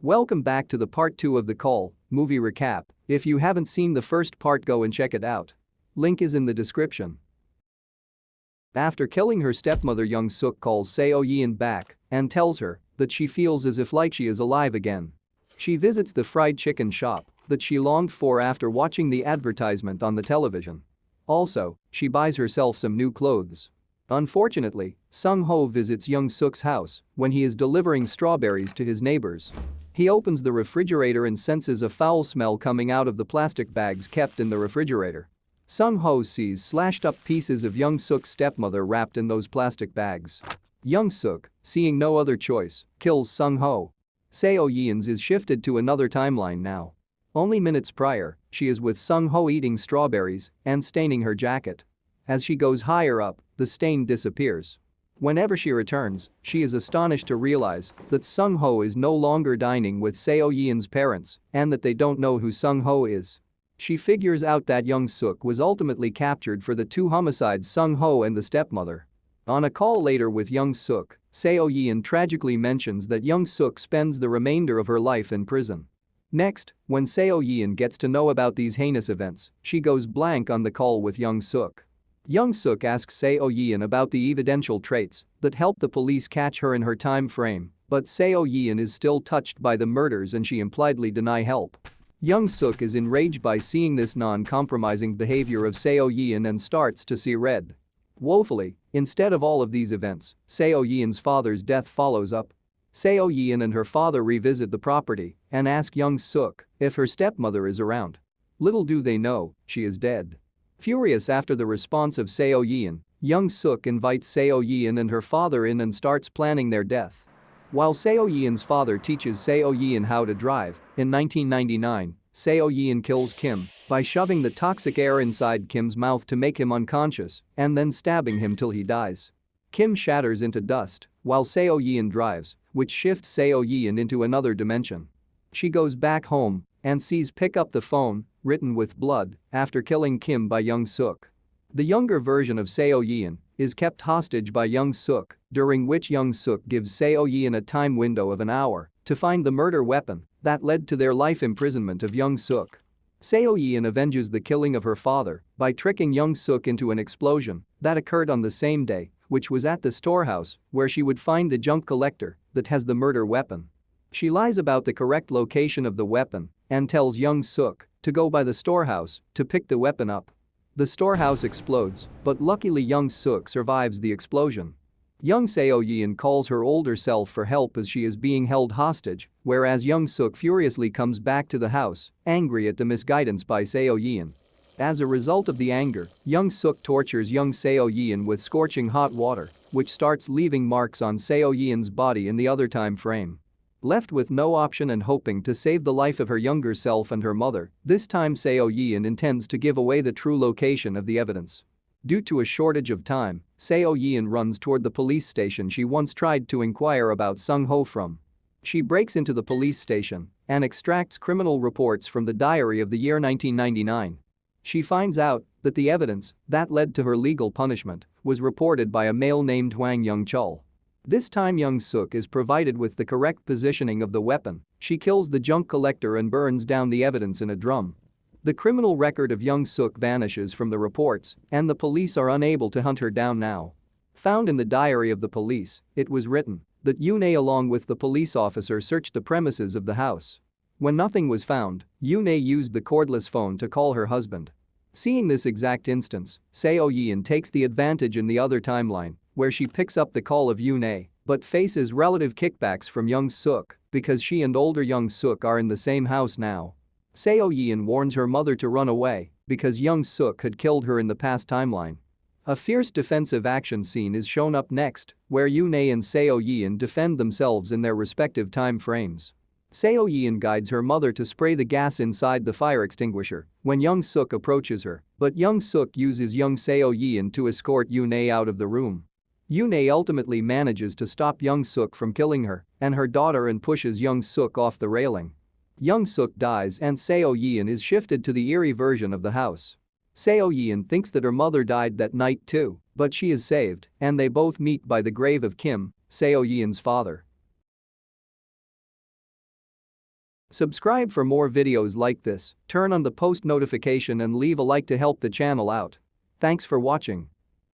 Welcome back to the part 2 of the Call movie recap. If you haven't seen the first part, go and check it out. Link is in the description. After killing her stepmother, Young Sook calls Seo Yeon back and tells her that she feels as if like she is alive again. She visits the fried chicken shop that she longed for after watching the advertisement on the television. Also, she buys herself some new clothes. Unfortunately, Sung-ho visits Young Sook's house when he is delivering strawberries to his neighbors. He opens the refrigerator and senses a foul smell coming out of the plastic bags kept in the refrigerator. Sung-ho sees slashed up pieces of Young Sook's stepmother wrapped in those plastic bags. Young Sook, seeing no other choice, kills Sung-ho. Seo Yeon is shifted to another timeline now. Only minutes prior, she is with Sung-ho eating strawberries and staining her jacket. As she goes higher up, the stain disappears. Whenever she returns, she is astonished to realize that Sung-ho is no longer dining with Seo Yeon's parents and that they don't know who Sung-ho is. She figures out that Young Sook was ultimately captured for the two homicides, Sung-ho and the stepmother. On a call later with Young Sook, Seo Yeon tragically mentions that Young Sook spends the remainder of her life in prison. Next, when Seo Yeon gets to know about these heinous events, she goes blank on the call with Young Sook. Young Sook asks Seo Yeon about the evidential traits that helped the police catch her in her time frame, but Seo Yeon is still touched by the murders and she impliedly denies help. Young Sook is enraged by seeing this non-compromising behavior of Seo Yeon and starts to see red. Woefully, instead of all of these events, Seo Yeon's father's death follows up. Seo Yeon and her father revisit the property and ask Young Sook if her stepmother is around. Little do they know, she is dead. Furious after the response of Seo Yeon, Young Sook invites Seo Yeon and her father in and starts planning their death. While Seo Yeon's father teaches Seo Yeon how to drive, in 1999, Seo Yeon kills Kim by shoving the toxic air inside Kim's mouth to make him unconscious and then stabbing him till he dies. Kim shatters into dust while Seo Yeon drives, which shifts Seo Yeon into another dimension. She goes back home and sees "pick up the phone" written with blood after killing Kim by Young Sook. The younger version of Seo Yeon is kept hostage by Young Sook, during which Young Sook gives Seo Yeon a time window of an hour to find the murder weapon that led to their life imprisonment of Young Sook. Seo Yeon avenges the killing of her father by tricking Young Sook into an explosion that occurred on the same day, which was at the storehouse where she would find the junk collector that has the murder weapon. She lies about the correct location of the weapon and tells Young Sook to go by the storehouse to pick the weapon up. The storehouse explodes, but luckily Young Sook survives the explosion. Young Seo Yeon calls her older self for help as she is being held hostage, whereas Young Sook furiously comes back to the house, angry at the misguidance by Seo Yeon. As a result of the anger, Young Sook tortures young Seo Yeon with scorching hot water, which starts leaving marks on Seo Yeon's body in the other time frame. Left with no option and hoping to save the life of her younger self and her mother, this time Seo Yeon intends to give away the true location of the evidence. Due to a shortage of time, Seo Yeon runs toward the police station she once tried to inquire about Sung-ho from. She breaks into the police station and extracts criminal reports from the diary of the year 1999. She finds out that the evidence that led to her legal punishment was reported by a male named Hwang Young-chul. This time Young Sook is provided with the correct positioning of the weapon. She kills the junk collector and burns down the evidence in a drum. The criminal record of Young Sook vanishes from the reports and the police are unable to hunt her down now. Found in the diary of the police, it was written that Yoon along with the police officer searched the premises of the house. When nothing was found, Yoon used the cordless phone to call her husband. Seeing this exact instance, Seo Yeon takes the advantage in the other timeline, where she picks up the call of Yoon but faces relative kickbacks from Young Sook because she and older Young Sook are in the same house now. Seo Yeon warns her mother to run away because Young Sook had killed her in the past timeline. A fierce defensive action scene is shown up next, where Yoon and Seo Yeon defend themselves in their respective time frames. Seo Yeon guides her mother to spray the gas inside the fire extinguisher when Young Sook approaches her, but Young Sook uses young Seo Yeon to escort Yoon out of the room. Yoon ultimately manages to stop Young Sook from killing her and her daughter and pushes Young Sook off the railing. Young Sook dies and Seo Yeon is shifted to the eerie version of the house. Seo Yeon thinks that her mother died that night too, but she is saved and they both meet by the grave of Kim, Seo Yeon's father. Subscribe for more videos like this, turn on the post notification and leave a like to help the channel out. Thanks for watching.